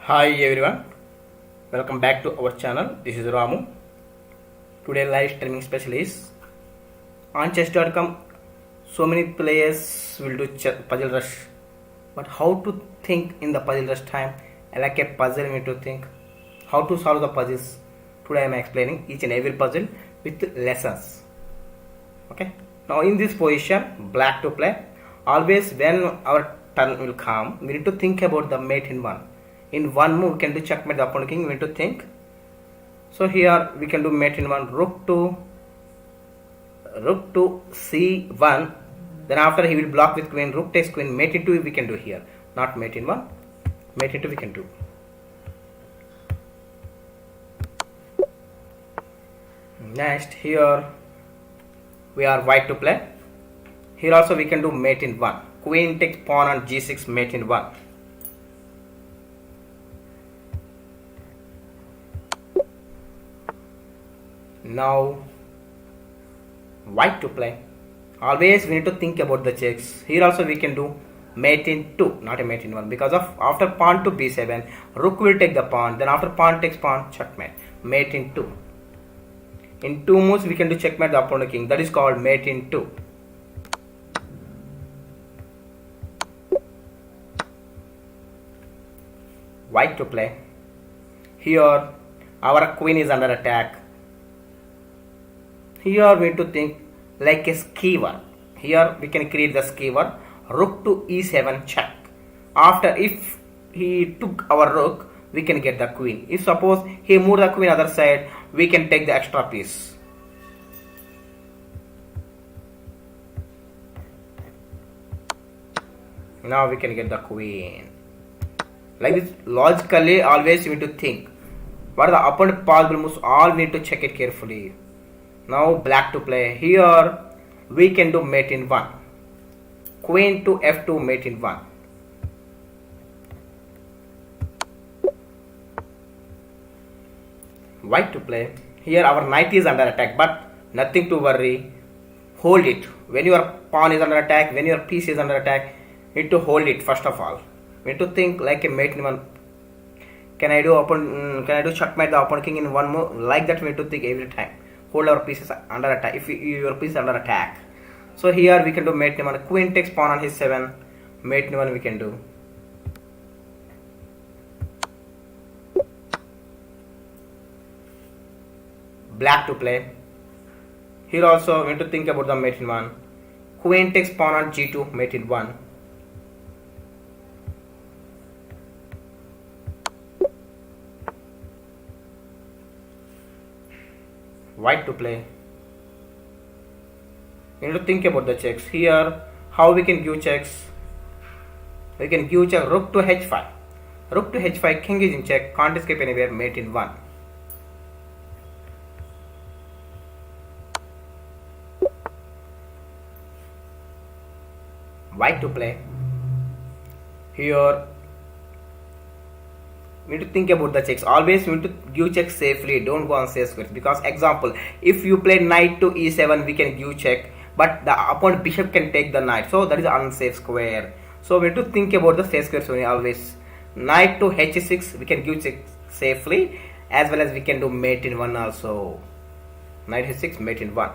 Hi everyone, welcome back to our channel. This is Ramu. Today live streaming special is on chess.com. So many players will do puzzle rush, but how to think in the puzzle rush time? Like a puzzle, we need to think how to solve the puzzles. Today I am explaining each and every puzzle with lessons. Okay. Now in this position, black to play. Always when our turn will come, we need to think about the mate in one. In one move we can do checkmate the opponent king. We need to think. So here we can do mate in one, rook to c1. Then after he will block with queen, rook takes queen, mate into we can do here. Not mate in one, mate into we can do. Next here we are white to play. Here also we can do mate in one. Queen takes pawn on g6, mate in one. Now white to play. Always we need to think about the checks. Here also we can do mate in 2, not a mate in 1, because of after pawn to b7, rook will take the pawn, then after pawn takes pawn, checkmate, mate in 2. In 2 moves we can do checkmate the opponent king, that is called mate in 2. White to play. Here our queen is under attack. Here we need to think like a skewer. Here we can create the skewer. Rook to e7 check. After if he took our rook, we can get the queen. If suppose he moved the queen other side, we can take the extra piece. Now we can get the queen. Like this, logically always you need to think. What are the opponent possible moves? All we need to check it carefully. Now black to play. Here we can do mate in 1. Queen to f2, mate in 1. White to play. Here our knight is under attack, but nothing to worry. Hold it. When your pawn is under attack, when your piece is under attack, you need to hold it first of all. We need to think like a mate in 1. Can I do checkmate the opponent king in one move? Like that we need to think every time. Hold our pieces under attack. If your piece is under attack, so here we can do mate in 1. Queen takes pawn on his 7. Mate in 1 we can do. Black to play. Here also we need to think about the mate in 1. Queen takes pawn on g2, mate in 1. White to play. You need to think about the checks. Here, how we can give checks? We can give check rook to h5. Rook to h5, king is in check, can't escape anywhere, mate in 1. White to play. Here, we need to think about the checks. Always we need to give checks safely. Don't go on safe squares. Because example, if you play knight to e7, we can give check, but the opponent bishop can take the knight. So that is unsafe square. So we need to think about the safe squares only always. Knight to h6, we can give check safely, as well as we can do mate in 1 also. Knight h6, mate in 1.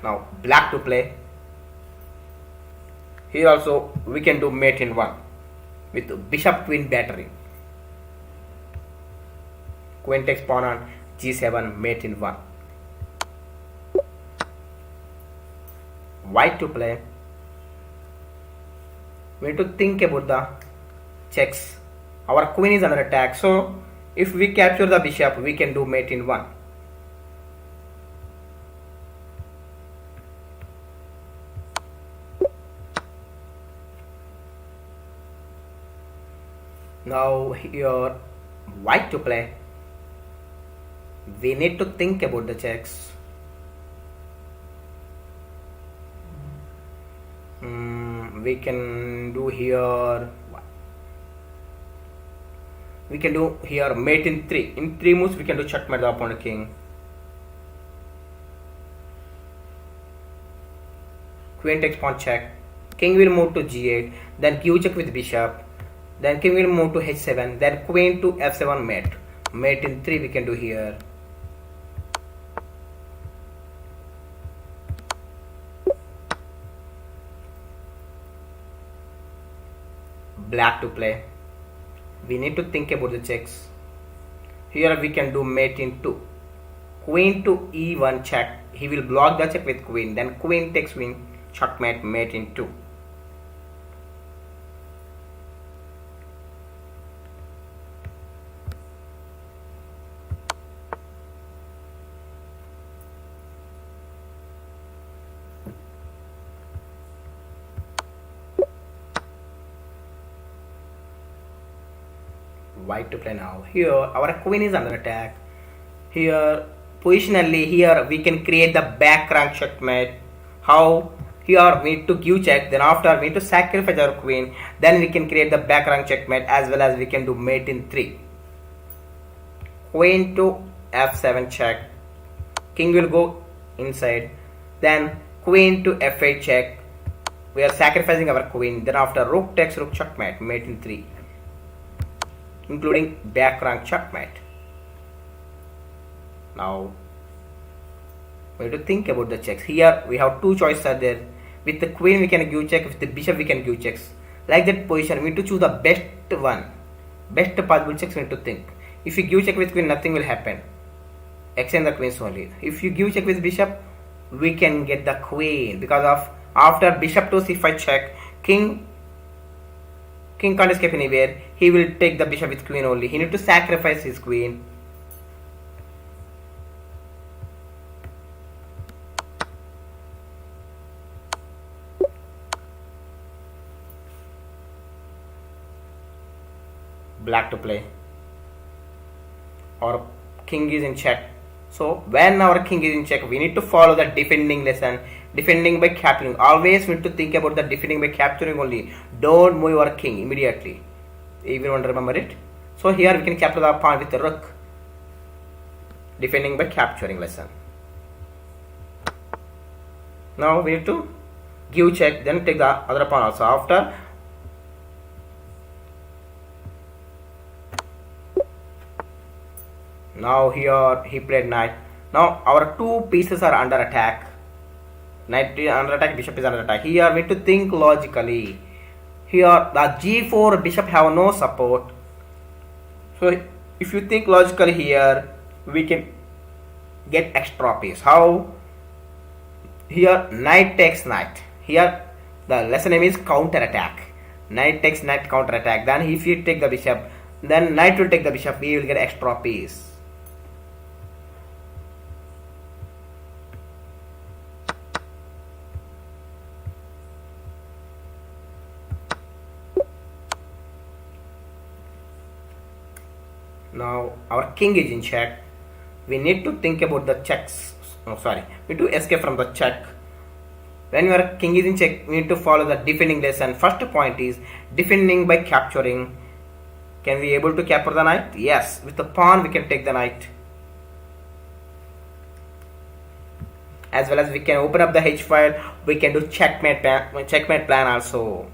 Now black to play. Here also we can do mate in 1 with bishop queen battery. Queen takes pawn on g7, mate in 1. White to play. We need to think about the checks. Our queen is under attack, so if we capture the bishop, we can do mate in 1. Now here white to play. We need to think about the checks. We can do here. We can do here mate in 3. In 3 moves we can do checkmate the opponent king. Queen takes pawn check. King will move to g8, then q check with bishop, then king will move to h7, then queen to f7 mate. Mate in 3 we can do here. Black to play. We need to think about the checks. Here we can do mate in 2. Queen to e1 check. He will block the check with queen. Then queen takes queen, checkmate, mate in 2. White to play now. Here our queen is under attack. Here positionally, here we can create the back rank checkmate. How? Here we need to give check, then after we need to sacrifice our queen, then we can create the back rank checkmate, as well as we can do mate in 3. Queen to f7 check. King will go inside. Then queen to f8 check. We are sacrificing our queen. Then after rook takes rook checkmate, mate in 3, including back rank checkmate. Now we have to think about the checks. Here we have two choices are there. With the queen we can give check, with the bishop we can give checks. Like that position, we need to choose the best one, best possible checks we need to think. If you give check with queen, nothing will happen. Exchange the queens only. If you give check with bishop, we can get the queen, because of after bishop to c5 check, king can't escape anywhere. He will take the bishop with queen only. He need to sacrifice his queen. Black to play. Our king is in check. So when our king is in check, we need to follow the defending lesson. Defending by capturing. Always we need to think about the defending by capturing only. Don't move your king immediately. Everyone remember it? So here we can capture the pawn with the rook. Defending by capturing lesson. Now we need to give check, then take the other pawn also. After now here he played knight. Now our two pieces are under attack. Knight is under attack, bishop is under attack. Here we need to think logically. Here the g4 bishop have no support. So if you think logically here, we can get extra piece. How? Here knight takes knight. Here the lesson name is counter attack. Knight takes knight, counter attack. Then if you take the bishop, then knight will take the bishop. We will get extra piece. Now our king is in check. We need to think about the checks. Oh, sorry. We need to escape from the check. When your king is in check, we need to follow the defending lesson. First point is defending by capturing. Can we able to capture the knight? Yes. With the pawn we can take the knight. As well as we can open up the H file. We can do checkmate plan also.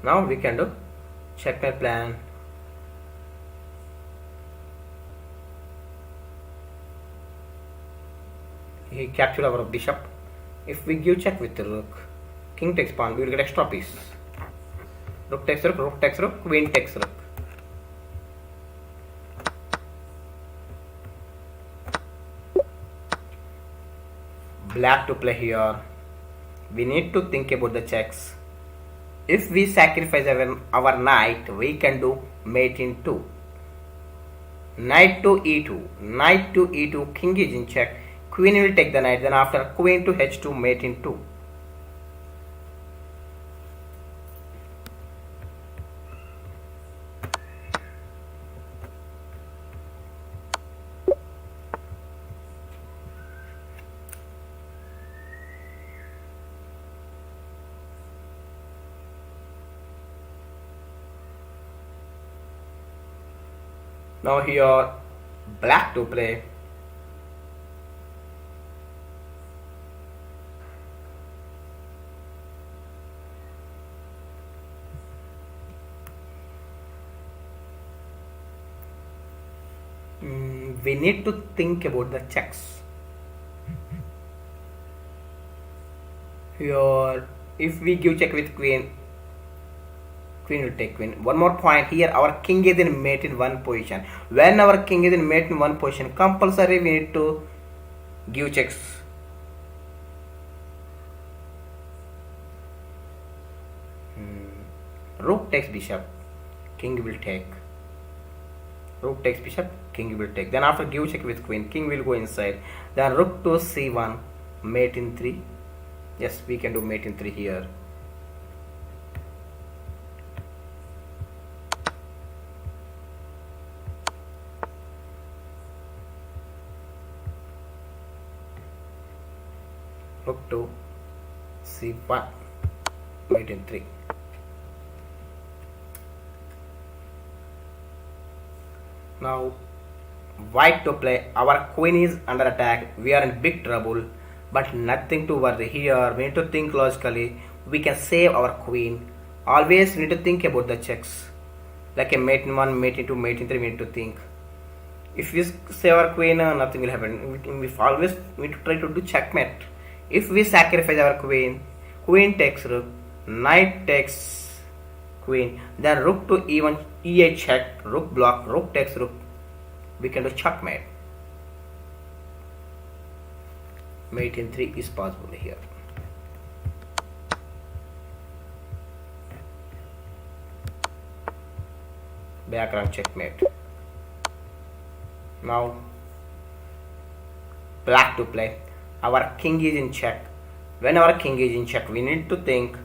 Now we can do checkmate plan. He captured our bishop. If we give check with the rook, king takes pawn, we will get extra piece. Rook takes rook, queen takes rook. Black to play here. We need to think about the checks. If we sacrifice our knight, we can do mate in 2. Knight to e2, king is in check. Queen will take the knight, then after queen to h2, mate in 2. Now here black to play. We need to think about the checks. Here, if we give check with queen, queen will take queen. One more point here, our king is in mate in one position. When our king is in mate in one position, compulsory we need to give checks. Rook takes bishop, king will take. Rook takes bishop, king will take. Then after give check with queen, king will go inside. Then rook to c1, mate in 3. Yes, we can do mate in 3 here. Rook to c1, mate in 3. Now white to play. Our queen is under attack. We are in big trouble, but nothing to worry. Here we need to think logically. We can save our queen. Always we need to think about the checks, like a mate in 1, mate in 2, mate in 3. We need to think. If we save our queen, nothing will happen. We always need to try to do checkmate. If we sacrifice our queen, queen takes rook, knight takes queen, then rook to e1, e8 check, rook block, rook takes rook. We can do checkmate. Mate in 3 is possible here. Background checkmate. Now black to play. Our king is in check. When our king is in check, we need to think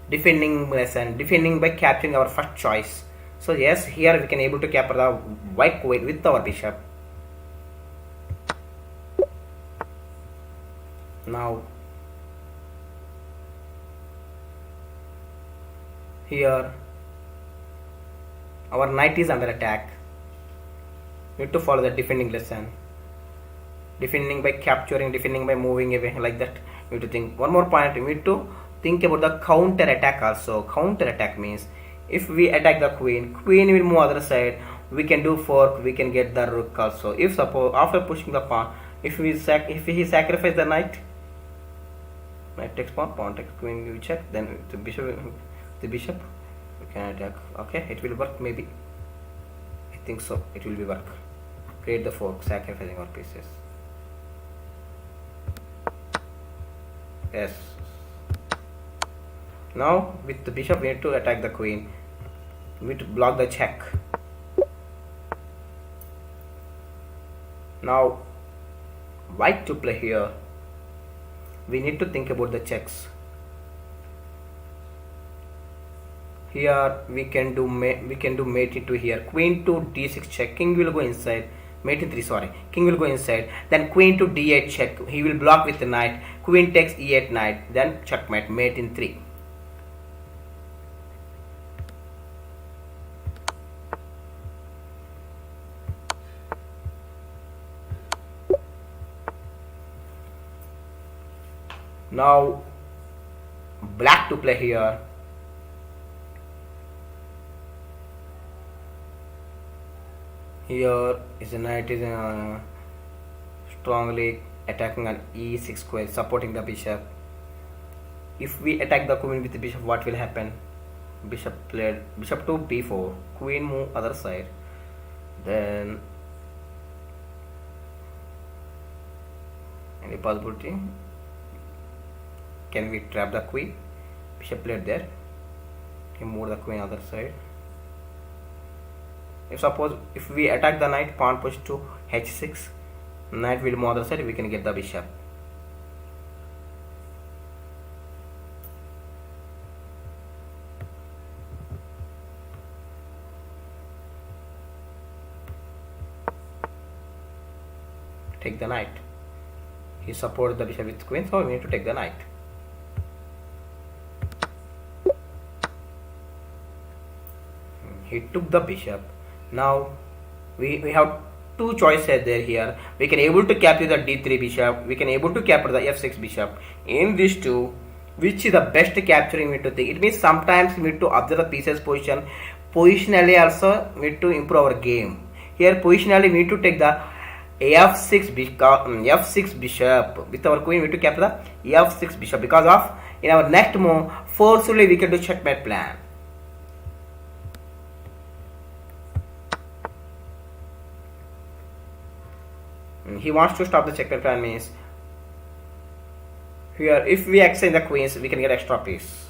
defending lesson, defending by capturing our first choice. So yes, here we can able to capture the white queen with our bishop. Now here our knight is under attack. We need to follow the defending lesson. Defending by capturing, defending by moving away, like that. We need to think. One more point, we need to think about the counter attack also. Counter attack means if we attack the queen, queen will move other side. We can do fork, we can get the rook also. If suppose after pushing the pawn, if he sacrifice the knight, knight takes pawn, pawn takes queen, you check, then the bishop we can attack. Okay, it will work maybe. I think so. It will be work. Create the fork, sacrificing our pieces. Yes. Now with the bishop we need to attack the queen. We need to block the check. Now white to play here. We need to think about the checks. Here we can do mate into here. Queen to d6 check. King will go inside. Mate in 3, sorry. King will go inside. Then queen to d8 check. He will block with the knight. Queen takes e8 knight. Then checkmate. Mate in 3. Now black to play here. Here is a knight is strongly attacking on e6 square, supporting the bishop. If we attack the queen with the bishop, what will happen? Bishop played bishop to b4, queen move other side. Then any possibility? Can we trap the queen? Bishop played there. He moved the queen other side. If we attack the knight, pawn push to h6, knight will move other side, we can get the bishop. Take the knight. He supports the bishop with queen, so we need to take the knight. He took the bishop. Now we have two choices there here. We can able to capture the d3 bishop. We can able to capture the f6 bishop. In these two, which is the best capturing we need to think. It means sometimes we need to observe the pieces position. Positionally also we need to improve our game. Here positionally we need to take the f6 f6 bishop. With our queen we need to capture the f6 bishop, because of in our next move forcefully we can do checkmate plan. He wants to stop the checkmate plan, means here if we exchange the queens we can get extra piece.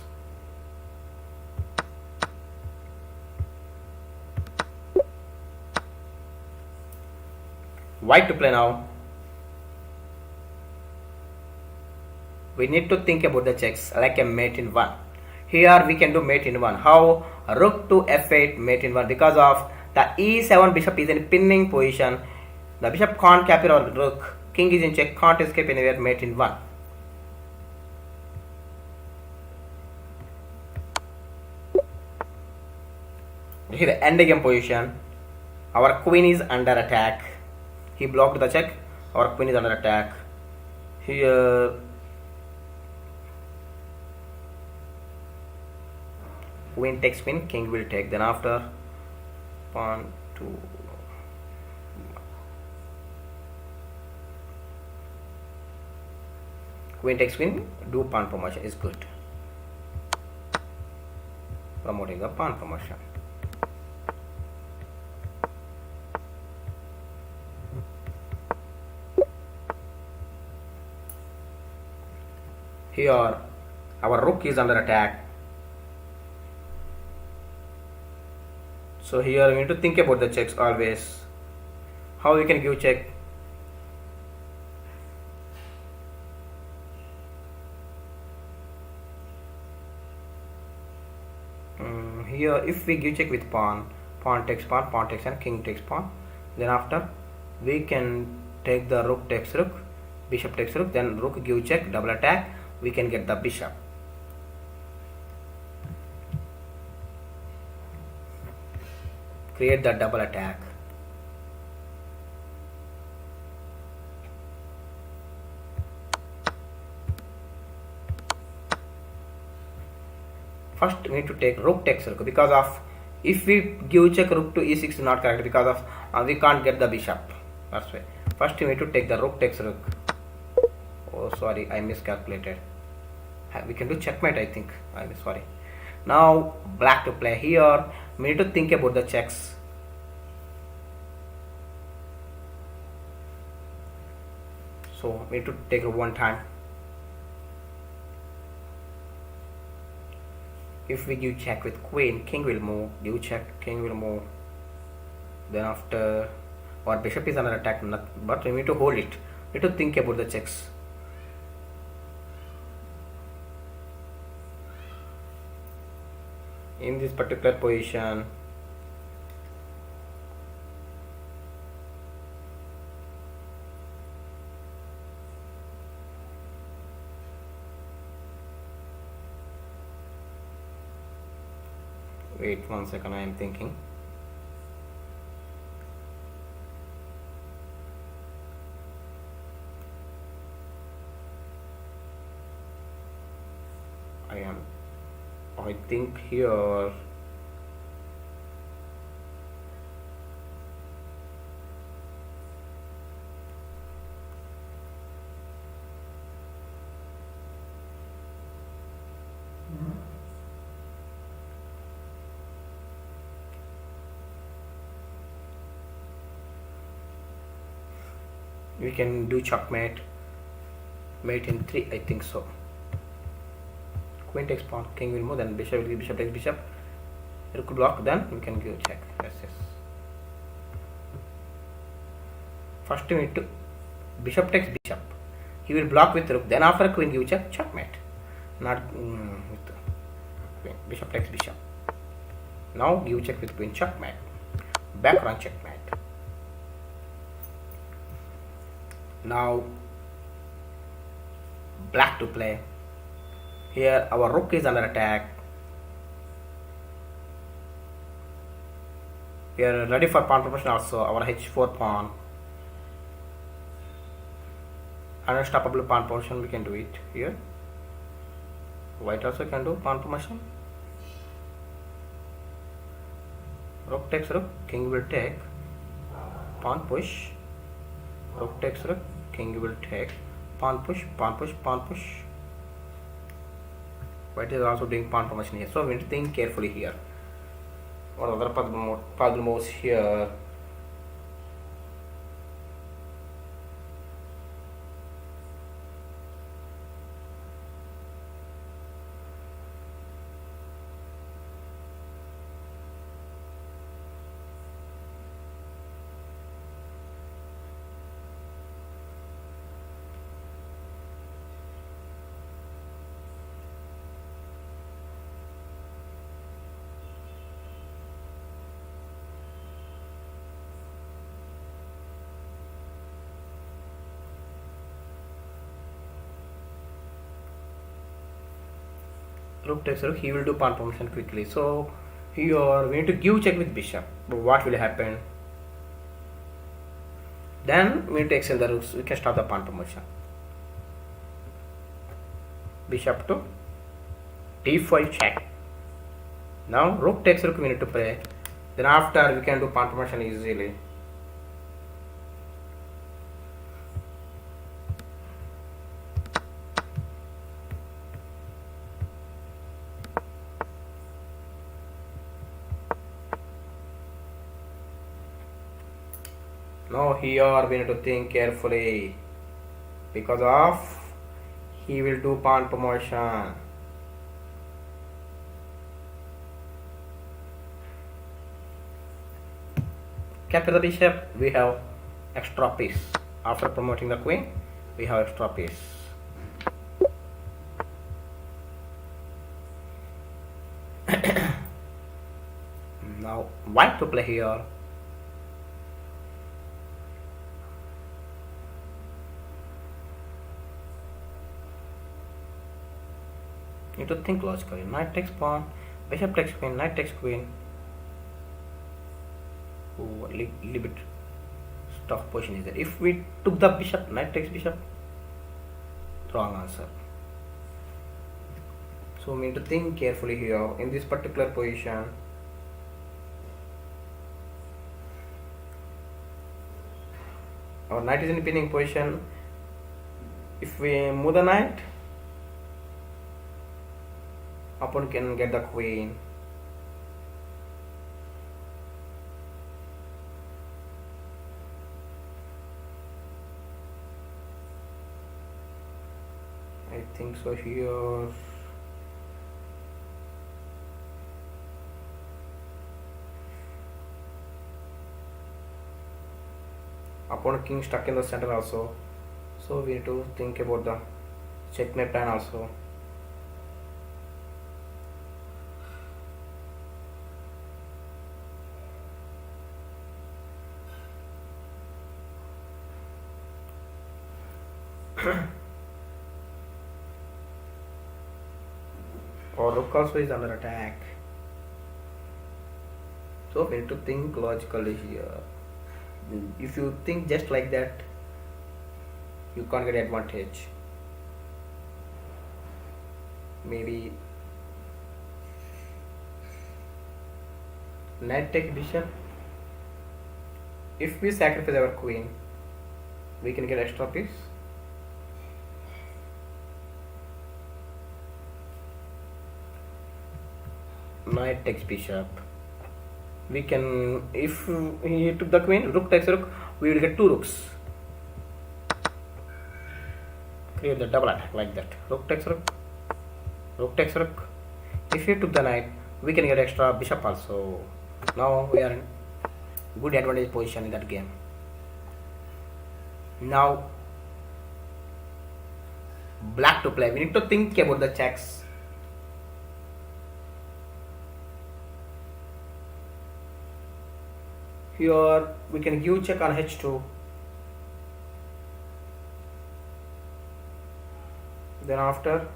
White to play now. We need to think about the checks like a mate in 1. Here we can do mate in 1. How? Rook to f8 mate in 1, because of the e7 bishop is in pinning position. The bishop can't capture our rook. King is in check, can't escape anywhere, mate in 1. Here the end game position. Our queen is under attack. He blocked the check. Our queen is under attack. Here queen takes queen, king will take. Then after pawn to queen takes queen, do pawn promotion is good. Promoting the pawn promotion. Here our rook is under attack. So here we need to think about the checks always. How we can give check? Here if we give check with pawn, pawn takes pawn, pawn takes and king takes pawn. Then after we can take the rook takes rook, bishop takes rook, then rook give check, double attack, we can get the bishop. Create the double attack. First we need to take rook takes rook, because of if we give check rook to e6 is not correct, because of we can't get the bishop. That's why first we need to take the rook takes rook. Oh sorry, I miscalculated. We can do checkmate, I think. I'm sorry. Now black to play. Here we need to think about the checks. So we need to take one time. If we give check with queen, king will move, give check, king will move. Then after our bishop is under attack, but we need to hold it. We need to think about the checks. In this particular position, wait 1 second, I am thinking. I think here we can do checkmate, mate in 3, I think so. Queen takes pawn, king will move, then bishop will give, bishop takes bishop, rook block, then we can give check. Yes. First we need to bishop takes bishop, he will block with rook, then after queen give check, checkmate. Not with queen, bishop takes bishop. Now give check with queen, checkmate. Back run checkmate. Now black to play. Here our rook is under attack. We are ready for pawn promotion also. Our h4 pawn. Unstoppable pawn promotion, we can do it here. White also can do pawn promotion. Rook takes rook, king will take. pawn push, rook takes rook, king will take, pawn push, pawn push, pawn push. White is also doing pawn formation here, so we need to think carefully here. What other possible moves here? Rook takes rook, he will do pawn formation quickly. So here we need to give check with bishop. But what will happen? Then we need to extend the rooks. We can stop the pawn formation. Bishop to d5 check. Now rook takes rook, we need to play. Then after we can do pawn formation easily. Now here we need to think carefully because of he will do pawn promotion. Capture the bishop, we have extra piece. After promoting the queen, we have extra piece. Now white to play here. You need to think logically. Knight takes pawn, bishop takes queen, knight takes queen. Oh, a little bit tough position is there. If we took the bishop, knight takes bishop, wrong answer. So we need to think carefully here in this particular position. Our knight is in pinning position. If we move the knight, opponent can get the queen. I think so here. Opponent king stuck in the center also. So we need to think about the checkmate plan also. Or rook also is under attack. So we need to think logically here. If you think just like that, you can't get advantage. Maybe knight take bishop. If we sacrifice our queen, we can get extra piece. Knight takes bishop. We can, if he took the queen, rook takes rook, we will get two rooks. Create the double attack like that. Rook takes rook, rook takes rook. If he took the knight, we can get extra bishop also. Now we are in good advantage position in that game. Now black to play. We need to think about the checks. Here we can give check on h2. Then after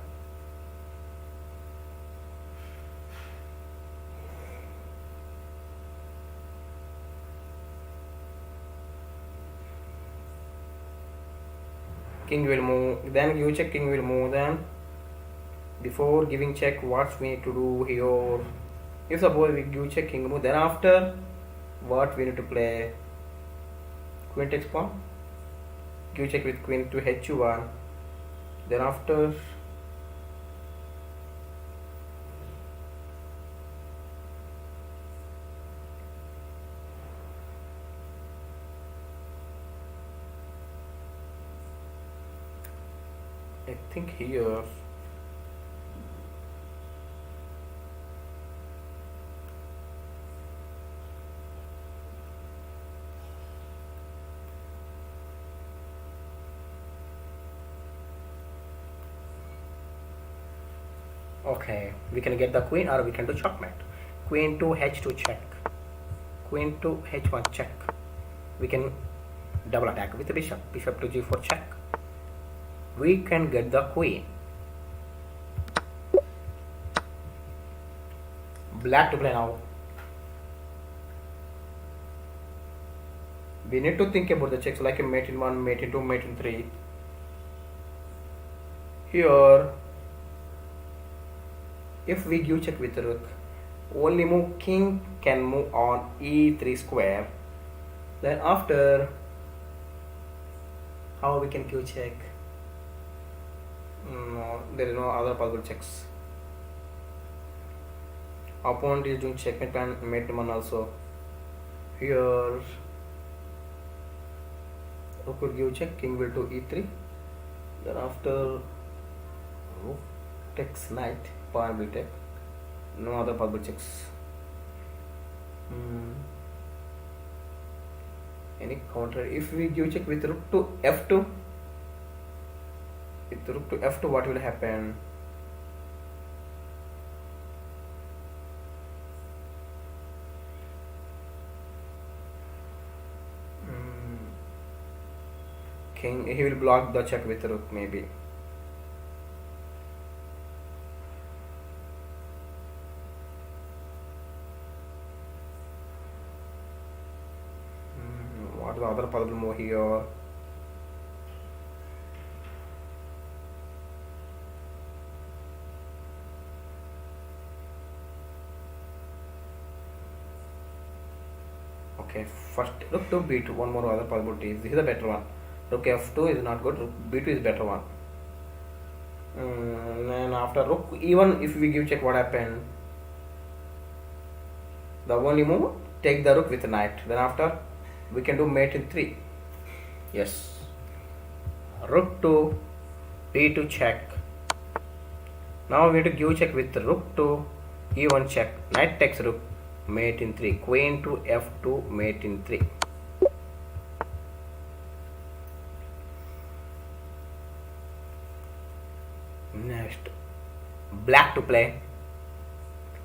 king will move, then give check, king will move. Then before giving check, what we need to do here? If suppose we give check, king move, then after what we need to play? Queen takes pawn. Give check with queen to h1. Then after I think here okay, we can get the queen or we can do checkmate. Queen to h2 check. Queen to h1 check. We can double attack with the bishop. Bishop to g4 check. We can get the queen. Black to play now. We need to think about the checks like a mate in 1, mate in 2, mate in 3. Here, if we give check with rook, only move king can move on e3 square. Then after, how we can give check? No, there is no other possible checks. Opponent is doing checkmate and mate in 1 also. Here, rook will give check, king will do e3. Then after, rook takes knight, pawn will take. No other possible checks. Any counter? If we give check with rook to f2, with rook to f2, what will happen? King, he will block the check with rook maybe. What is the other possible move here? Okay, first rook to b2. One more other possibility. This is the better one. Rook f2 is not good. Rook b2 is better one. Then after rook e1, if we give check, what happened? The only move, take the rook with knight. Then after, we can do mate in 3. Yes. Rook to b2 check. Now we need to give check with rook to e1 check. Knight takes rook, mate in 3. Queen to f2, mate in 3. Next, black to play.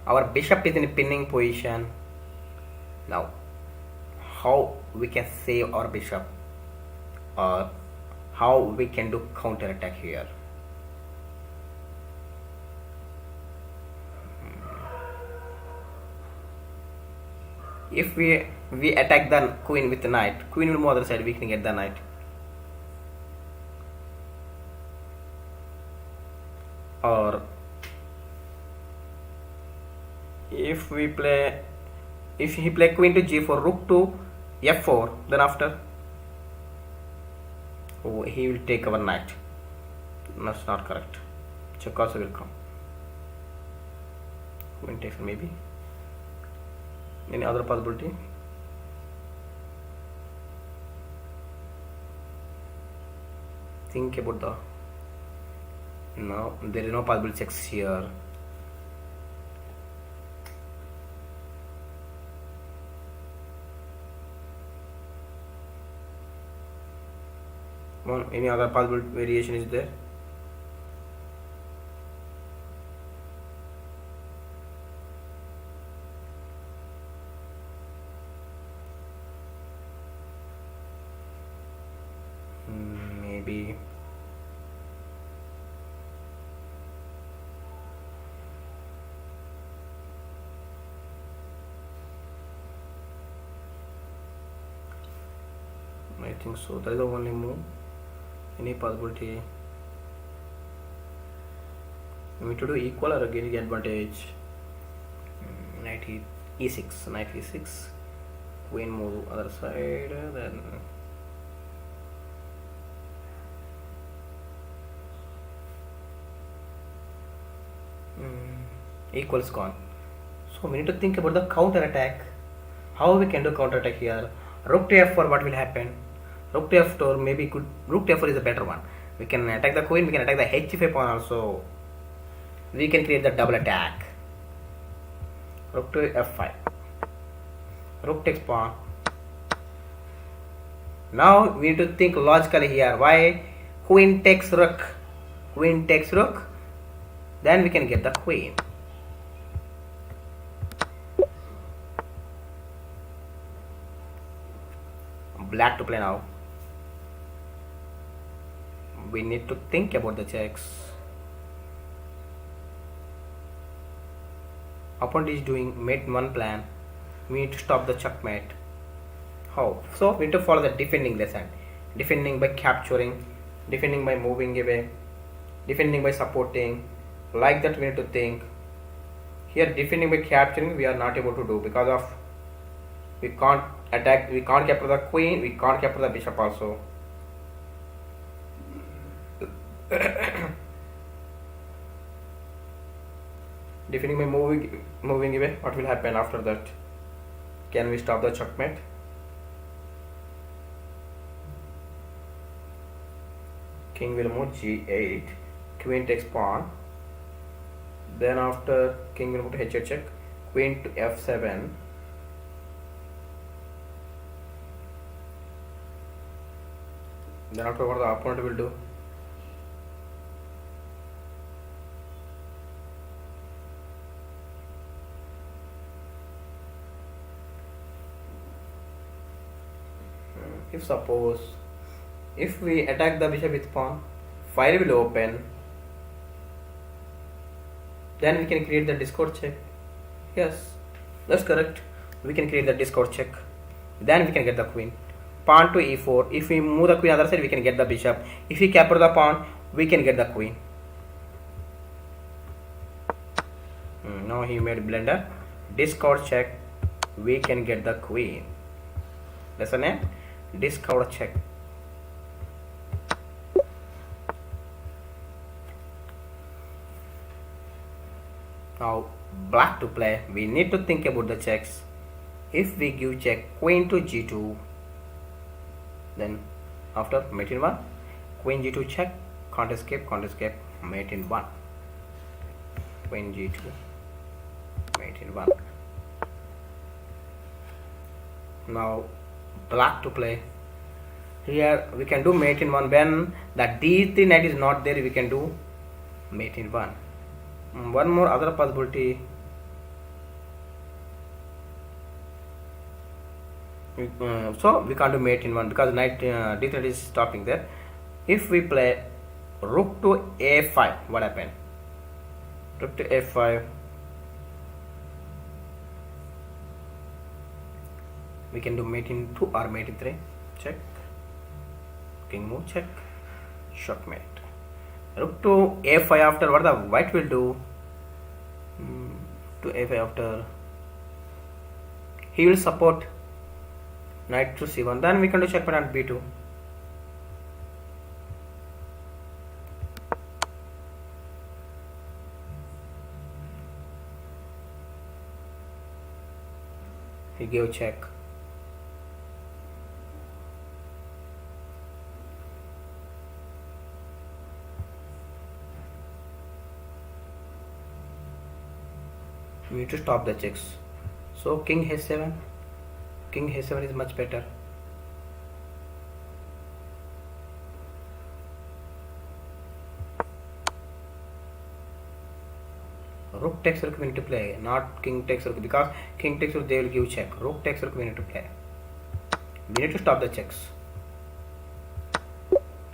Our bishop is in a pinning position. Now, how we can save our bishop, or how we can do counter attack here? If we attack the queen with the knight, queen will move other side, we can get the knight. Or if he play queen to g4, rook to f4, then after, oh, he will take our knight. That's not correct. Check also will come. Queen takes maybe. Any other possibility? Think about the. No, there is no possible checks here. Any other possible variation is there? Maybe. I think so. That is the only move. Any possibility? We need to do equal or getting advantage. Knight e6, knight e6. Queen move other side. Then equals gone. So we need to think about the counter attack. How we can do counter attack here? Rook to f4, what will happen? Rook to f4, maybe could rook to f4 is a better one. We can attack the queen, we can attack the h5 pawn also. We can create the double attack. Rook to f5. Rook takes pawn. Now we need to think logically here. Why? Queen takes rook. Queen takes rook. Then we can get the queen. Black to play now. We need to think about the checks. Opponent is doing mate one plan. We need to stop the checkmate. How? So we need to follow the defending lesson. Defending by capturing, defending by moving away, defending by supporting. Like that we need to think. Here defending by capturing we are not able to do because of we can't attack, we can't capture the queen, we can't capture the bishop also. Defending by moving away, what will happen after that? Can we stop the checkmate? King will move g8, queen takes pawn. Then after king will move to h8 check, queen to f7. Then after what the opponent will do? If we attack the bishop with pawn, fire will open. Then we can create the discord check. Yes, that's correct. We can create the discord check. Then we can get the queen. Pawn to e4. If we move the queen other side, we can get the bishop. If we capture the pawn, we can get the queen. Now he made blunder. Discord check. We can get the queen. That's the name. Discord check. Now black to play. We need to think about the checks. If we give check queen to g2, then after mate in 1, queen g2 check, can't escape, mate in 1, queen g2, mate in 1. Now black to play. Here we can do mate in 1 when the d3 knight is not there. We can do mate in 1. One more other possibility. So we can't do mate in 1 because knight d3 is stopping there. If we play rook to a5, what happened? Rook to a5. We can do mate in 2 or mate in 3. Check. King move check. Checkmate. Rook to a5 after what the white will do? To a5 after. He will support knight to c1. Then we can do checkmate on b2. He gave check. We need to stop the checks. So king h7. King h7 is much better. Rook takes rook we need to play, not king takes rook, because king takes rook they will give check. Rook takes rook we need to play. We need to stop the checks.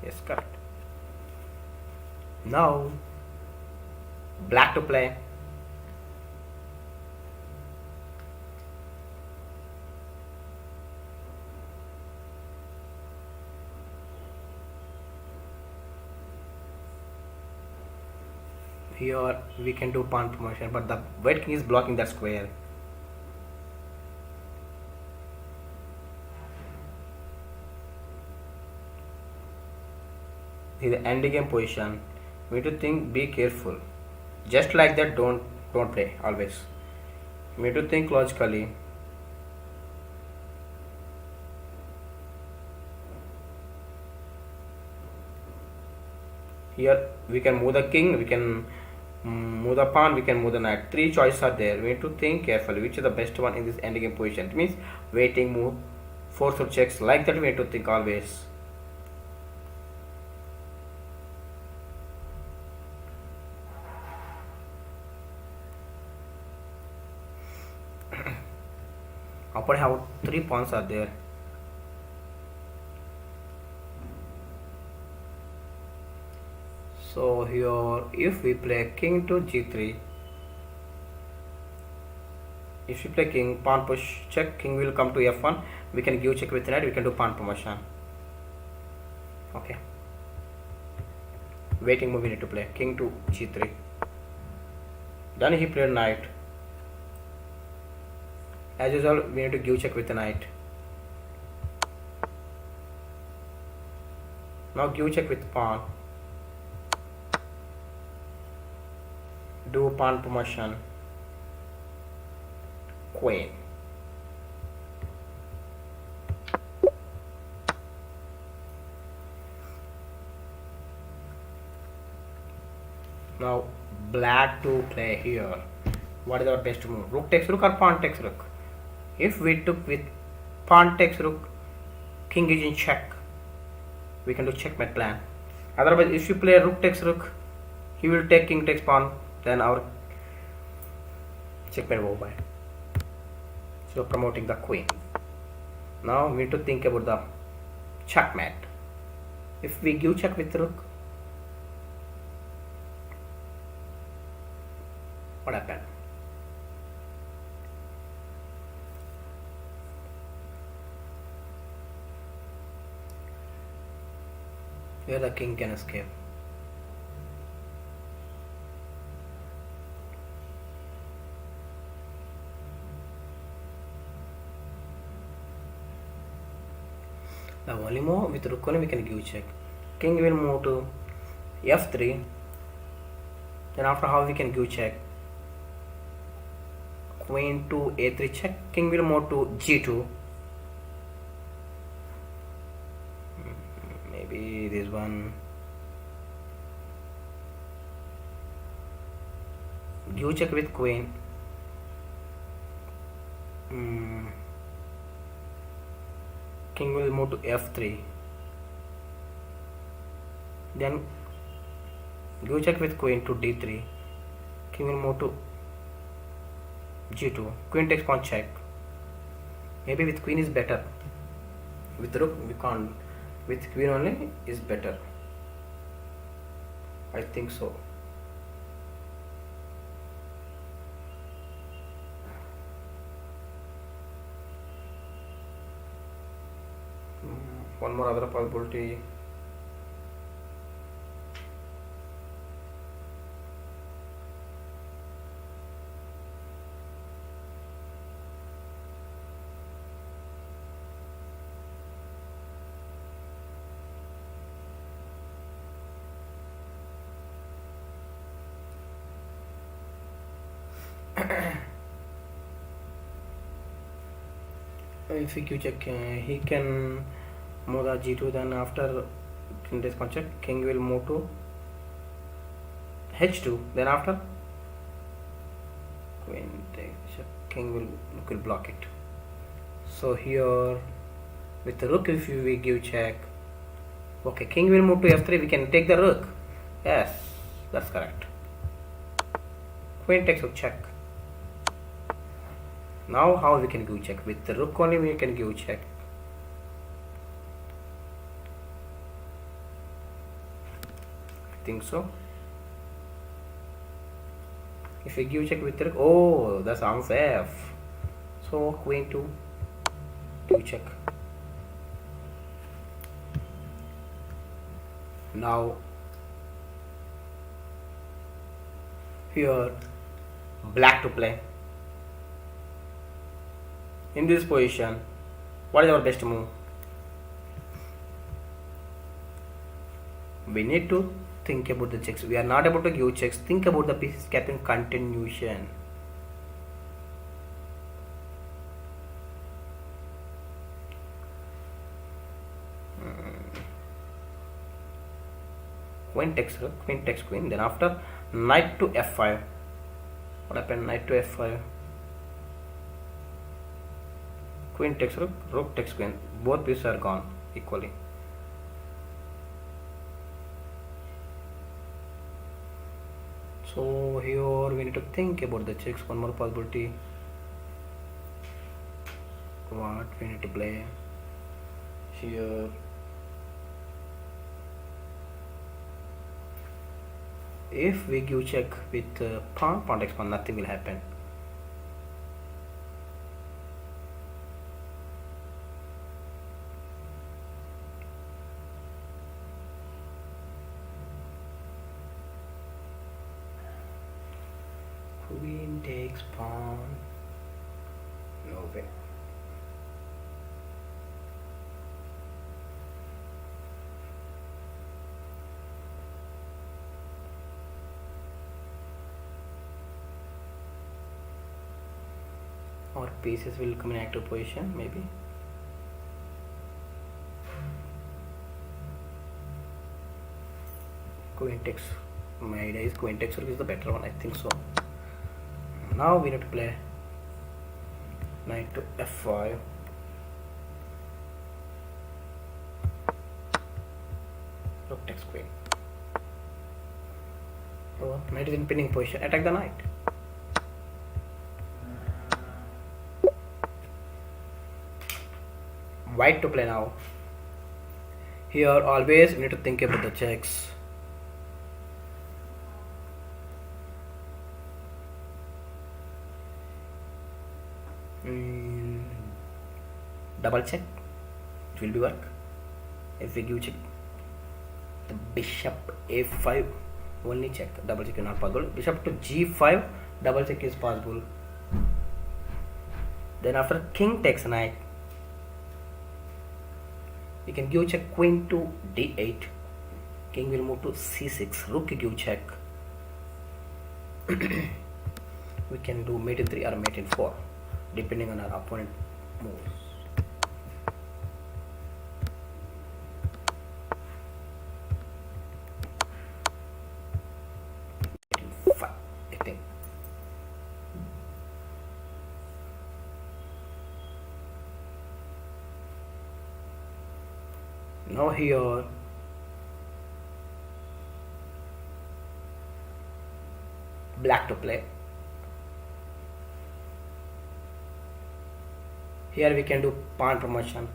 Yes, correct. Now black to play. Here we can do pawn promotion, but the white king is blocking that square. This is the end game position. We need to think, be careful. Just like that, don't don't play always. You need to think logically. Here we can move the king, we can move the pawn, we can move the knight. Three choices are there. We need to think carefully which is the best one in this endgame position. It means waiting, move, force or checks. Like that we need to think always. Opponent have three pawns are there. So here if we play king to g3, if we play king, pawn push check, king will come to f1, we can give check with knight, we can do pawn promotion. Okay, waiting move we need to play king to g3. Then he played knight. As usual we need to give check with the knight. Now give check with pawn, do pawn promotion, queen. Now black to play here. What is our best move? Rook takes rook or pawn takes rook? If we took with pawn takes rook, king is in check, we can do checkmate plan. Otherwise if you play rook takes rook, he will take king takes pawn, then our checkmate over. So promoting the queen. Now we need to think about the checkmate. If we give check with rook, what happened? Here the king can escape. Now only more with rook only we can give check. King will move to f3. Then after how we can give check? Queen to a3 check. King will move to g2. Maybe this one. Give check with queen. King will move to f3. Then give check with queen to d3. King will move to g2. Queen takes pawn check. Maybe with queen is better. With rook we can't. With queen only is better. I think so. One more other possibility. If he check, he can move the g2. Then after king takes pawn check, king will move to h2. Then after queen takes check, king will block it. So here with the rook, if we give check, okay, king will move to f3. We can take the rook. Yes, that's correct. Queen takes rook check. Now how we can give check? With the rook only we can give check. I think so. If we give check with the rook, oh, that's unsafe. So queen to give check. Now here black to play. In this position, what is our best move? We need to think about the checks. We are not able to give checks. Think about the piece escaping continuation. Queen takes rook, queen takes queen. Then after knight to f5. What happened? Knight to f5. Queen takes rook, rook takes queen. Both pieces are gone equally. So here we need to think about the checks. One more possibility. What we need to play here. If we give check with pawn takes pawn, nothing will happen. Queen takes pawn. No way. Or pieces will come in active position, maybe. Queen takes. My idea is queen takes rook is the better one. I think so. Now we need to play knight to f5. Rook takes queen. So knight is in pinning position. Attack the knight. White to play now. Here always we need to think about the checks. Double check. It will be work. If we give check, the bishop a5 only check. Double check is not possible. Bishop to g5, double check is possible. Then after king takes knight, we can give check queen to d8. King will move to c6. Rook give check. We can do mate in 3 or mate in 4 depending on our opponent moves. Mate in 5, I think. Now here black to play. Here we can do pawn promotion.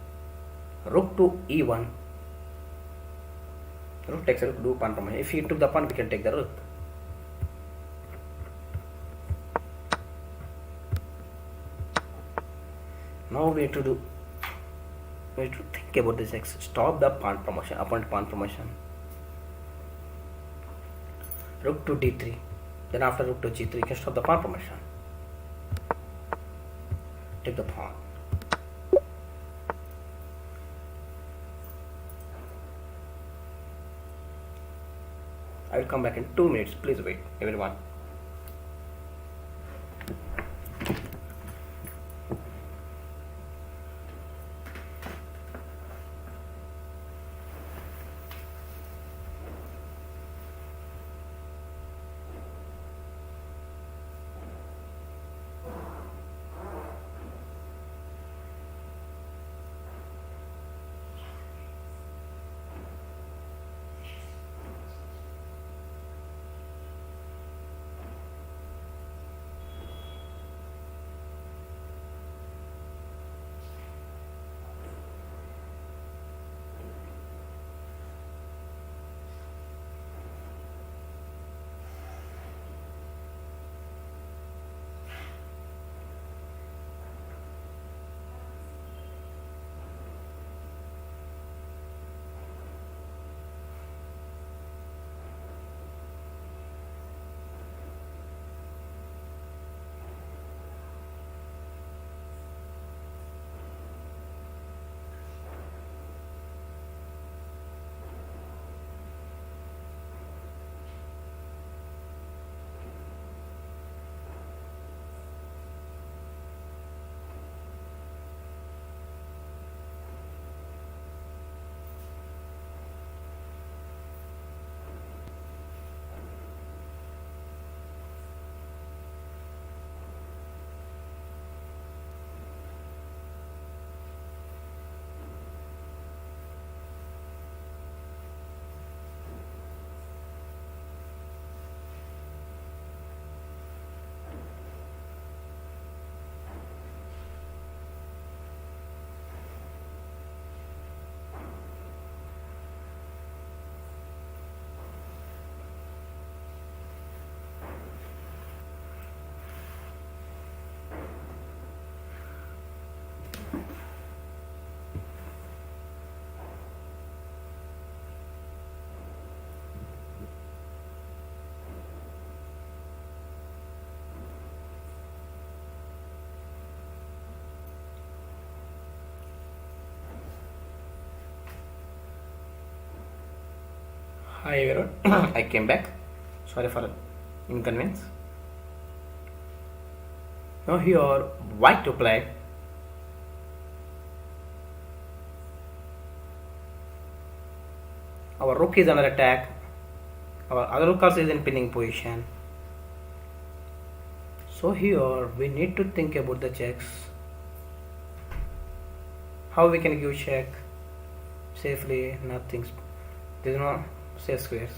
Rook to e1. Rook takes a rook, do pawn promotion. If he took the pawn, we can take the rook. Now we need to think about this next. Stop the pawn promotion, opponent pawn promotion. Rook to d3. Then after rook to g3, you can stop the pawn promotion. Take the pawn. I will come back in 2 minutes. Please wait, everyone. Hi everyone, I came back. Sorry for inconvenience. Now here, white to play. Our rook is under attack. Our other rook also is in pinning position. So here we need to think about the checks. How we can give check safely? Nothing. There is no set squares.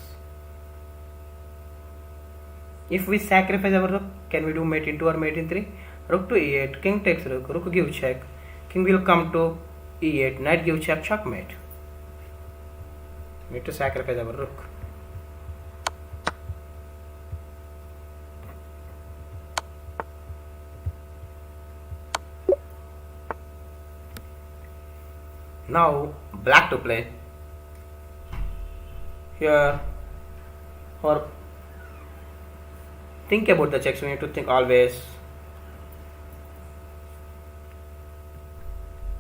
If we sacrifice our rook, can we do mate in 2 or mate in 3? Rook to e8, king takes rook, rook give check, king will come to e8, knight give check, checkmate. We need to sacrifice our rook. Now black to play. Here, or think about the checks. We need to think always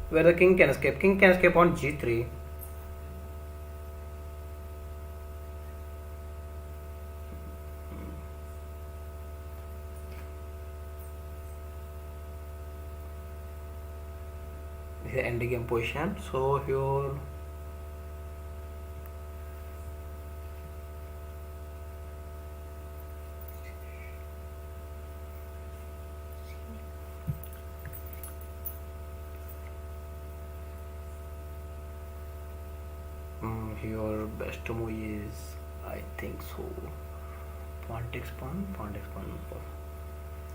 where the king can escape. King can escape on g3. This is the end game position. So here your best move is, I think so, pawn takes pawn, pawn takes pawn.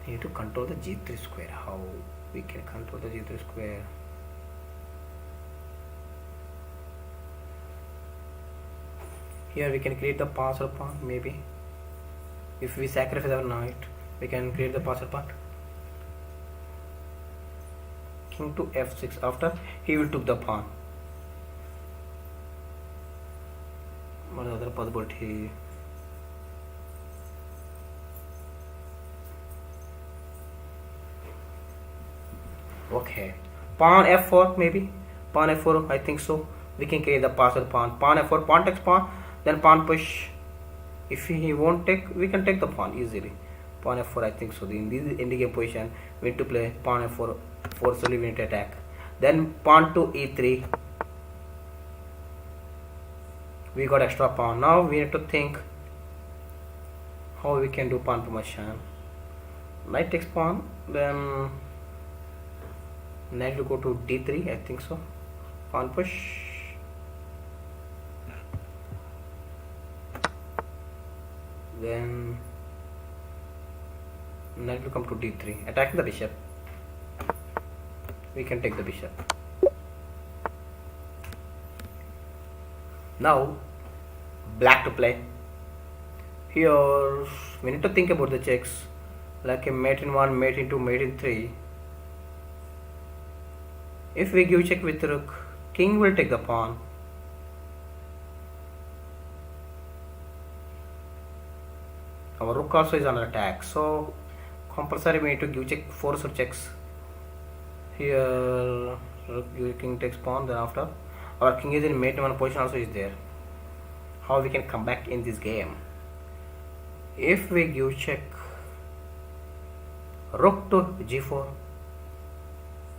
You need to control the g3 square. How we can control the g3 square? Here we can create the pass or pawn. Maybe if we sacrifice our knight, we can create the pass or pawn. King to f6. After he will took the pawn. What other possibility? Okay, pawn f4 maybe. Pawn f4. I think so. We can create the pass or pawn. Pawn f4. Pawn takes pawn. Then pawn push. If he won't take, we can take the pawn easily. Pawn f4. I think so. In this endgame position, we need to play pawn f4. Forcefully we need to attack. Then pawn to e3. We got extra pawn. Now we need to think how we can do pawn promotion. Knight takes pawn, then knight will go to d3. I think so. Pawn push. Then knight will come to d3, attacking the bishop. We can take the bishop. Now black to play. Here we need to think about the checks, like a mate in 1, mate in 2, mate in 3. If we give check with rook, king will take the pawn. Our rook also is under attack, so compulsory we need to give check, force or checks. Here rook, king takes pawn. Then after, our king is in mate in 1 position also is there. How we can come back in this game? If we give check, rook to g4,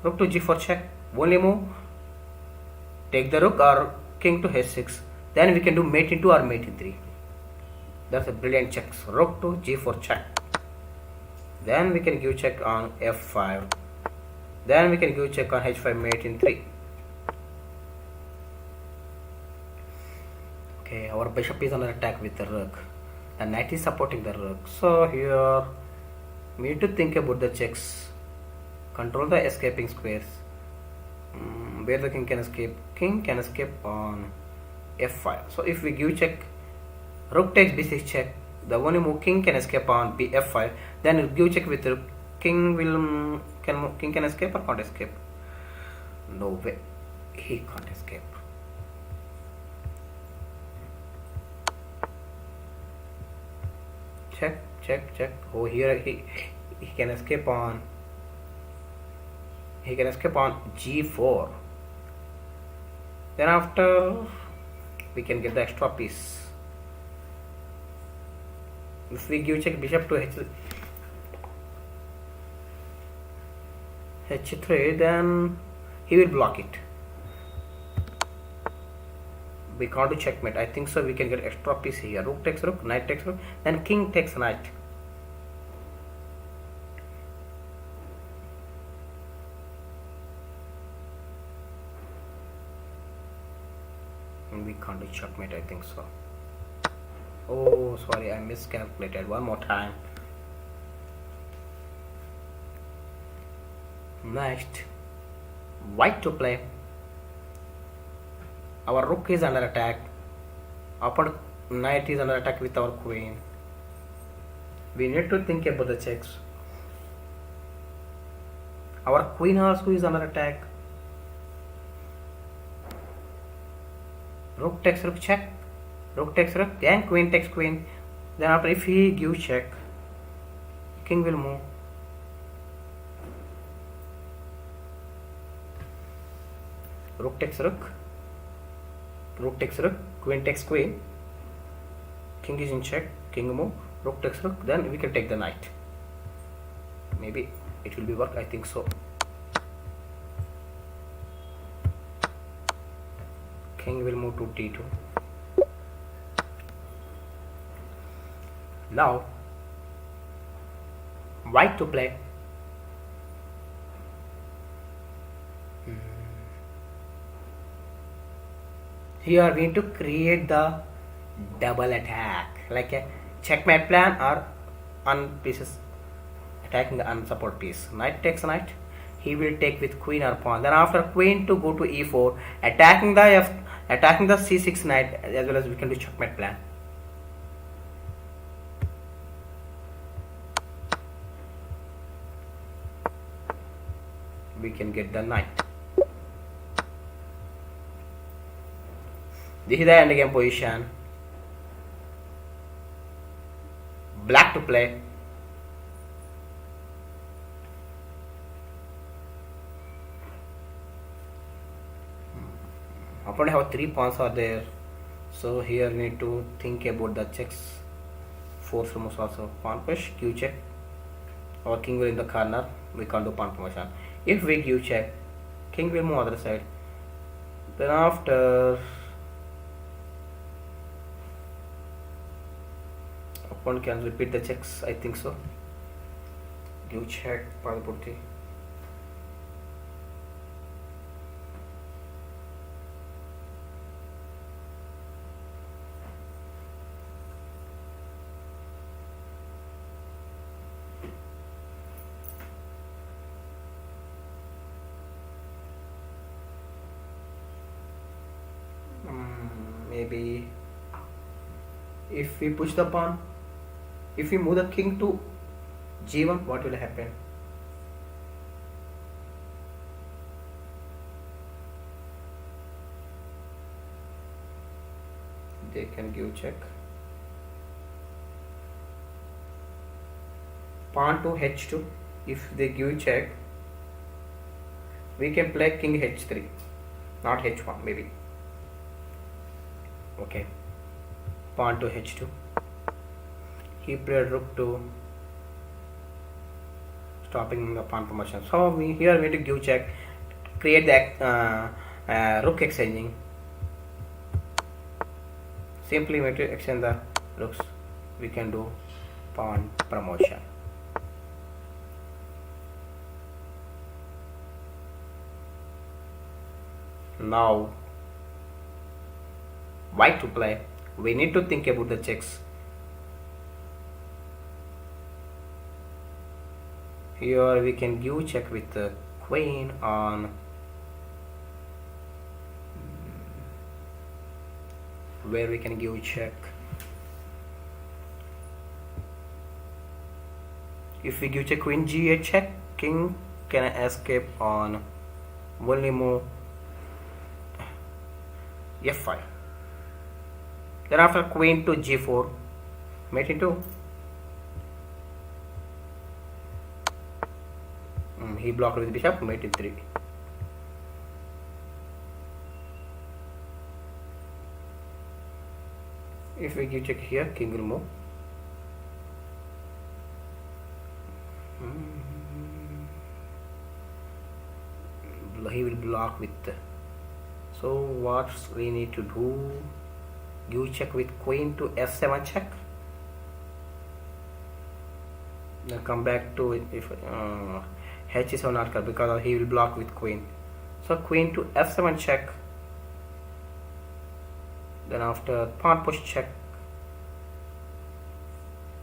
rook to g4 check, only move, take the rook or king to h6. Then we can do mate in 2 or mate in 3. That's a brilliant check. So rook to g4 check. Then we can give check on f5. Then we can give check on h5, mate in 3. Okay, our bishop is under attack with the rook. The knight is supporting the rook. So here we need to think about the checks. Control the escaping squares. Where the king can escape? King can escape on f5. So if we give check, rook takes b6 check. The only move king can escape on f5. Then give check with rook. King will king can escape or can't escape? No way, he can't escape. Check, check, check. Oh, here he can escape on. He can escape on g4. Then after we can get the extra piece. If we give check bishop to h3, then he will block it. We can't do checkmate. I think so. We can get extra piece here. Rook takes rook, knight takes rook, then king takes knight. And we can't do checkmate. I think so. Oh, sorry, I miscalculated. One more time. Next, white to play. Our rook is under attack. Upper knight is under attack with our queen. We need to think about the checks. Our queen also is under attack. Rook takes rook check. Rook takes rook. Then queen takes queen. Then after, if he gives check, king will move. Rook takes rook. Rook takes rook. Queen takes queen. King is in check. King move. Rook takes rook. Then we can take the knight. Maybe it will be work. I think so. King will move to d2. Now, white to play. Here we need to create the double attack, like a checkmate plan or on pieces attacking the unsupported piece. Knight takes knight. He will take with queen or pawn. Then after queen to go to e4, attacking the c6 knight, as well as we can do checkmate plan. We can get the knight. This is the end game position. Black to play. Opponent have 3 pawns are there, so here we need to think about the checks. Force moves also. Pawn push, q check. Our king will in the corner. We can't do pawn promotion. If we q check, king will move other side. Then after, opponent can repeat the checks. I think so. Q check, Padapurti. Maybe if we push the pawn, if we move the king to g1, what will happen? They can give check. Pawn to h2. If they give check, we can play king h3, not h1 maybe. Okay, pawn to h2. He played rook to, stopping the pawn promotion. So here we need to give check, create the rook exchanging. Simply we need to exchange the rooks. We can do pawn promotion. Now, white to play. We need to think about the checks. Here we can give check with the queen on where we can give check. If we give check queen g8 check, king can escape on only move f5. Then after queen to g4, mate into. He blocked with bishop, mate in 3. If we give check here, king will move. He will block with. So what we need to do? Give check with queen to f7 check. Then come back to it if h is not correct because he will block with queen. So queen to f7 check. Then after pawn push check.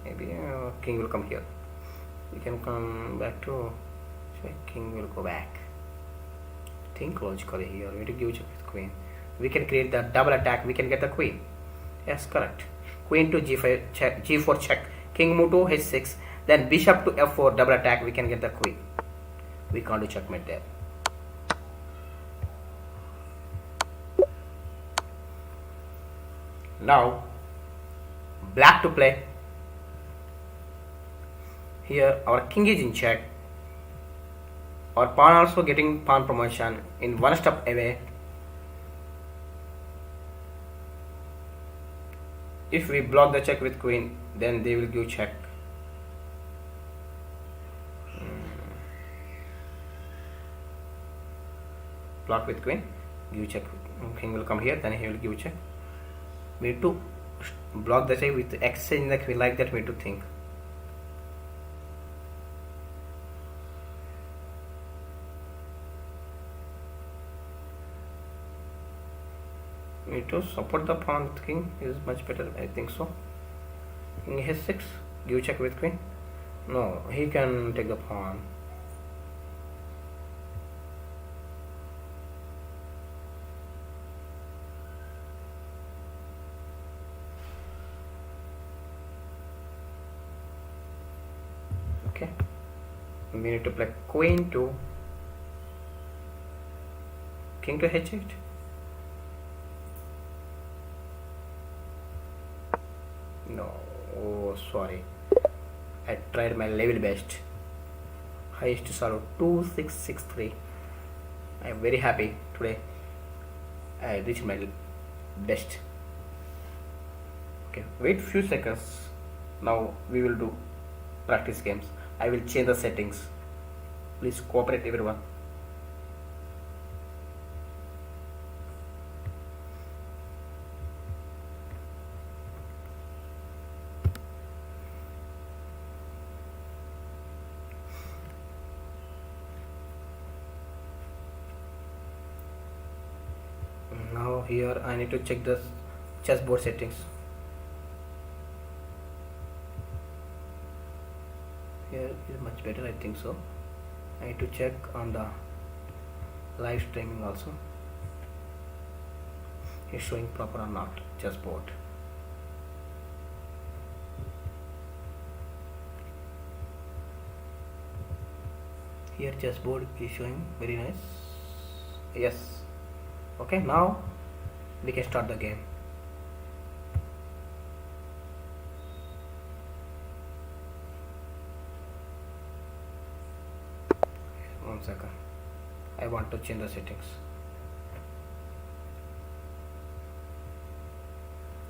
Maybe king will come here. We can come back to check. King will go back. Think logically here. We need to give check with queen. We can create the double attack. We can get the queen. Yes, correct. Queen to g5 check, g4 check. King move to h6. Then bishop to f4 double attack. We can get the queen. We can't do checkmate there. Now black to play. Here our king is in check. Our pawn also getting pawn promotion in one step away. If we block the check with queen, then they will give check. Block with queen, give check. King will come here, then he will give check. We need to block the check with exchange the queen, like that we need to think. We need to support the pawn with king is much better, I think so. King h6, give check with queen. No, he can take the pawn. Okay, we need to play queen to king to h8. No, oh sorry, I tried my level best. Highest solve 2663. I am very happy today. I reached my best. Okay, wait few seconds. Now we will do practice games. I will change the settings. Please cooperate everyone. Now here I need to check the chessboard settings. Here is much better, I think so. I need to check on the live streaming also. Is showing proper or not chessboard. Here chessboard is showing very nice. Yes. Okay, now we can start the game. One second. I want to change the settings.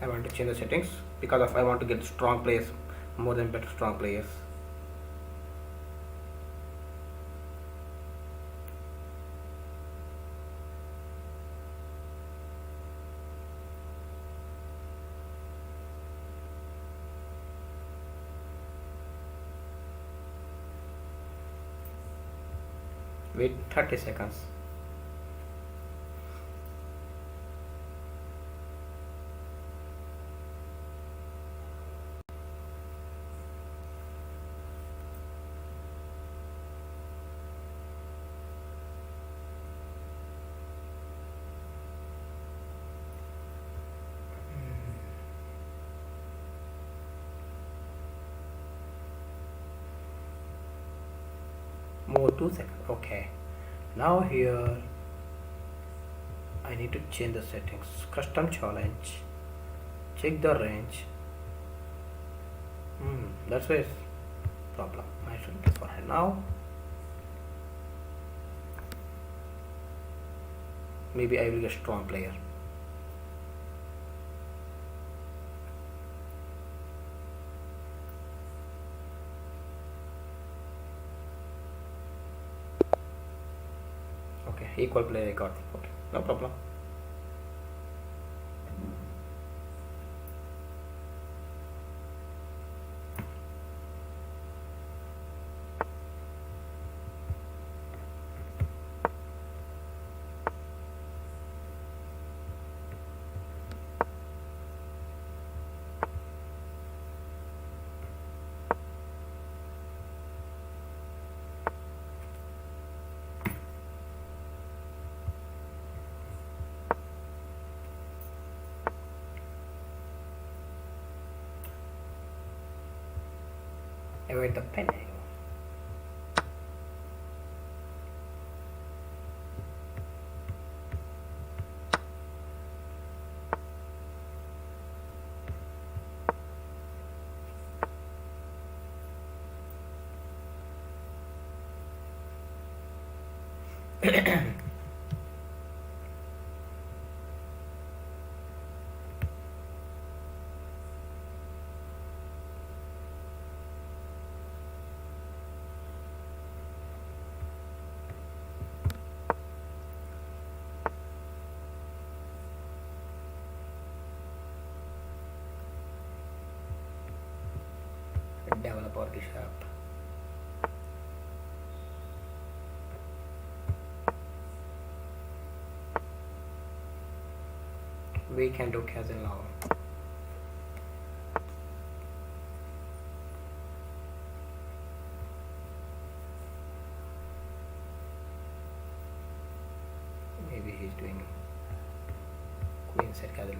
I want to change the settings because of I want to get strong players more than better strong players. Wait 30 seconds. More 2 seconds. Okay, now here I need to change the settings. Custom challenge, check the range. That's why it's problem. I should do for now. Maybe I will get strong player. Okay, equal play I got. Okay, no problem. Avoid the penning. Develop our bishop. We can do castle now. Maybe he's doing queen set castle.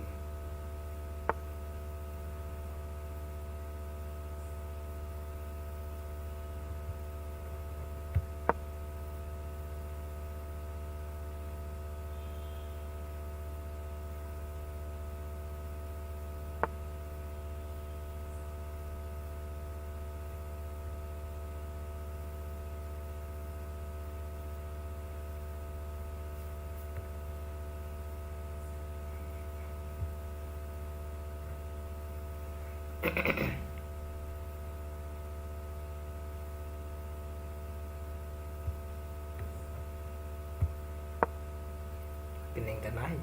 Pinning the knight.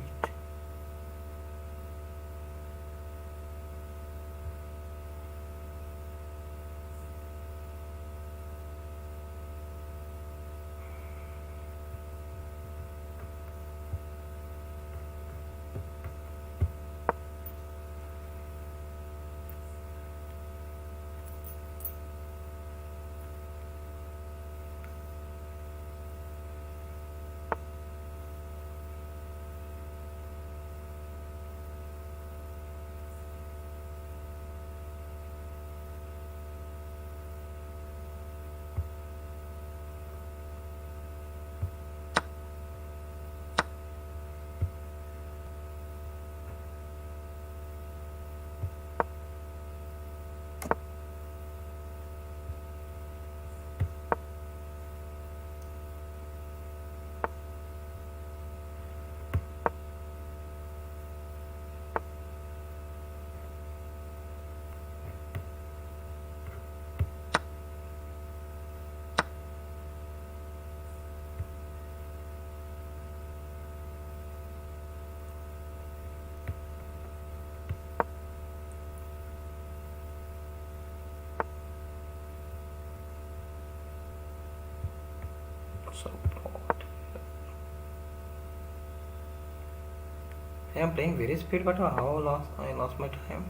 Support. I am playing very speed, but how I lost my time.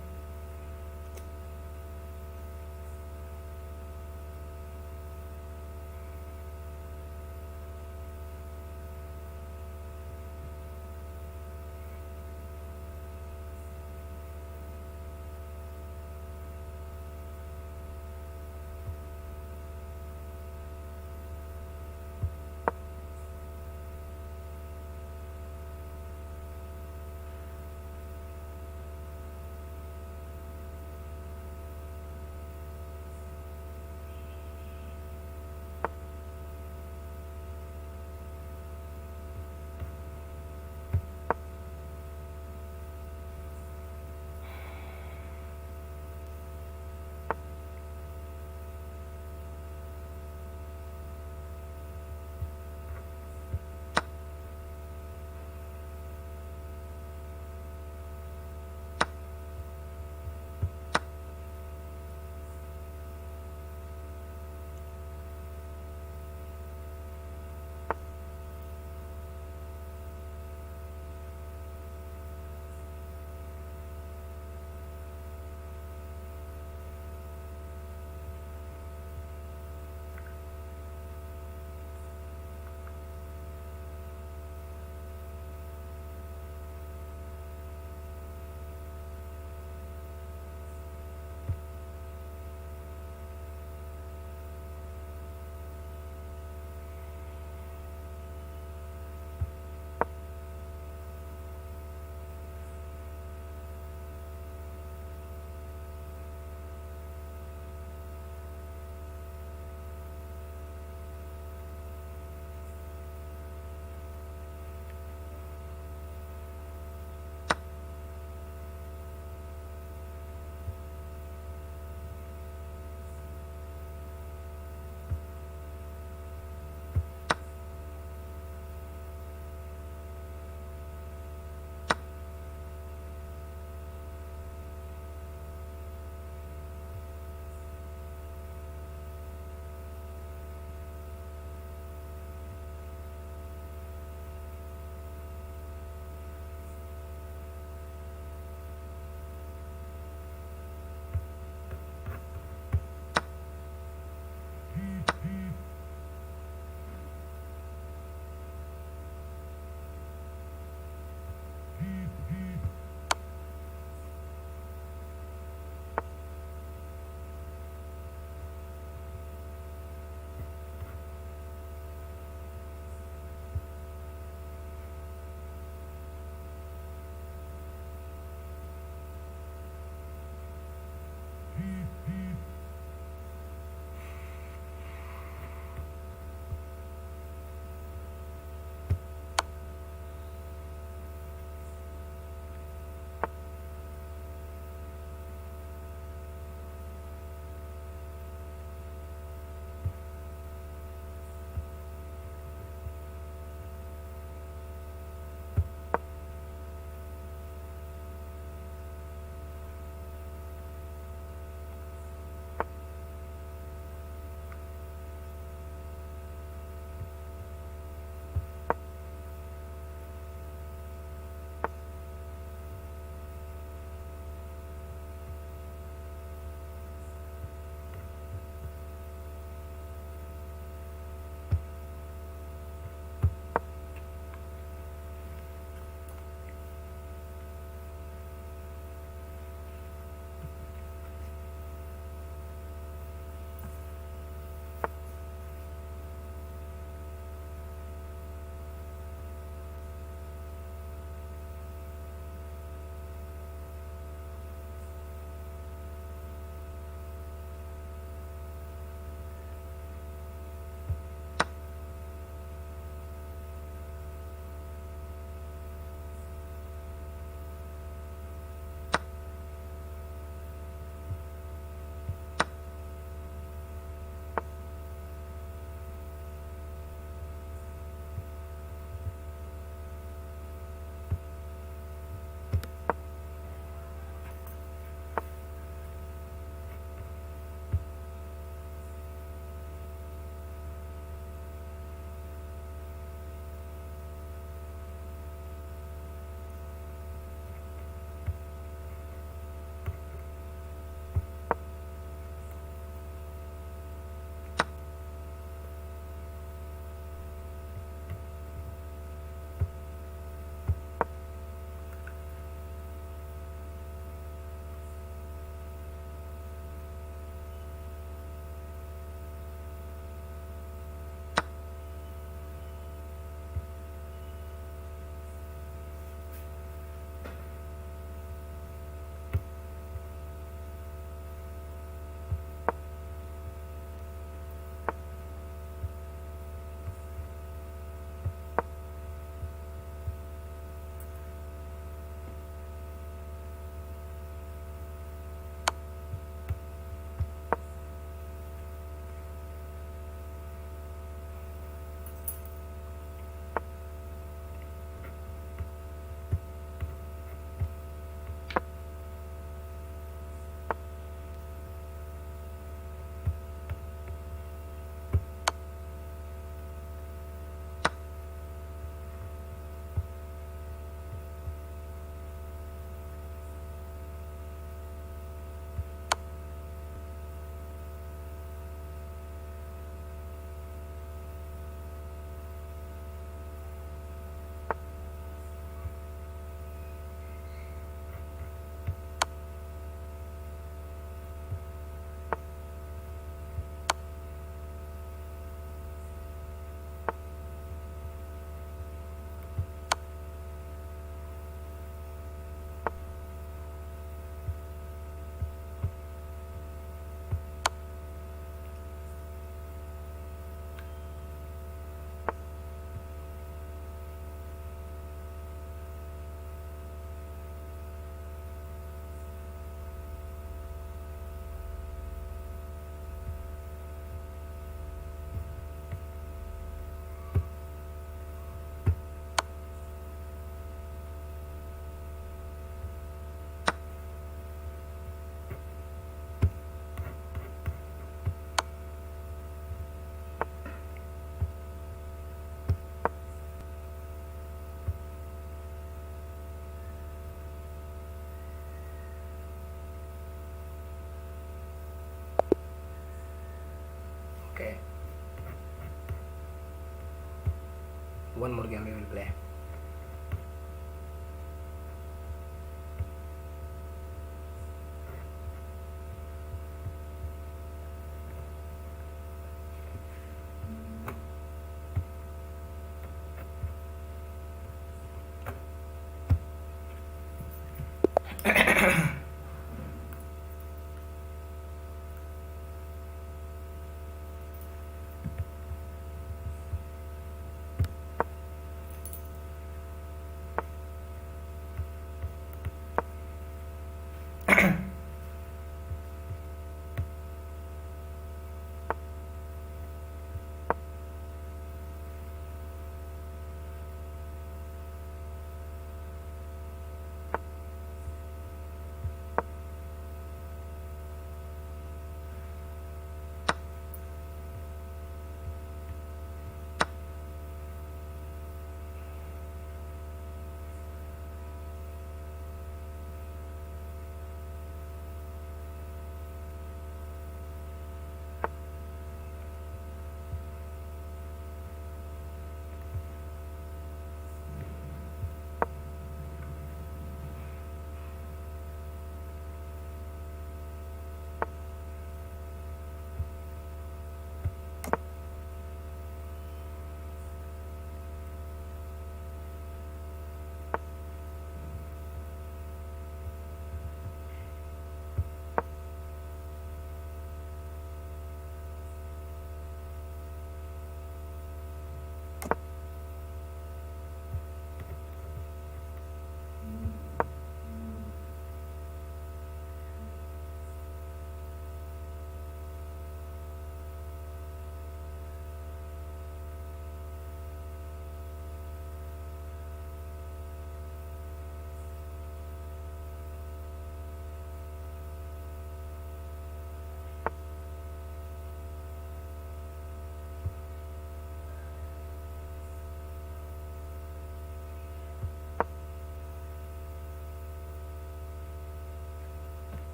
one more game we will play.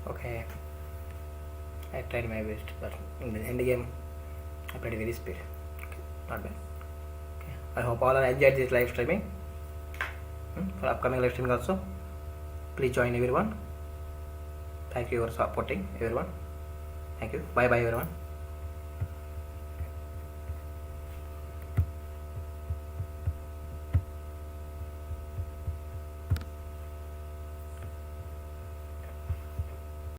Okay, I tried my best, but in the end game, I played very speed. Okay, not bad. Okay, I hope all are enjoyed this live streaming. For upcoming live streaming also, please join everyone. Thank you for supporting everyone. Thank you. Bye bye everyone.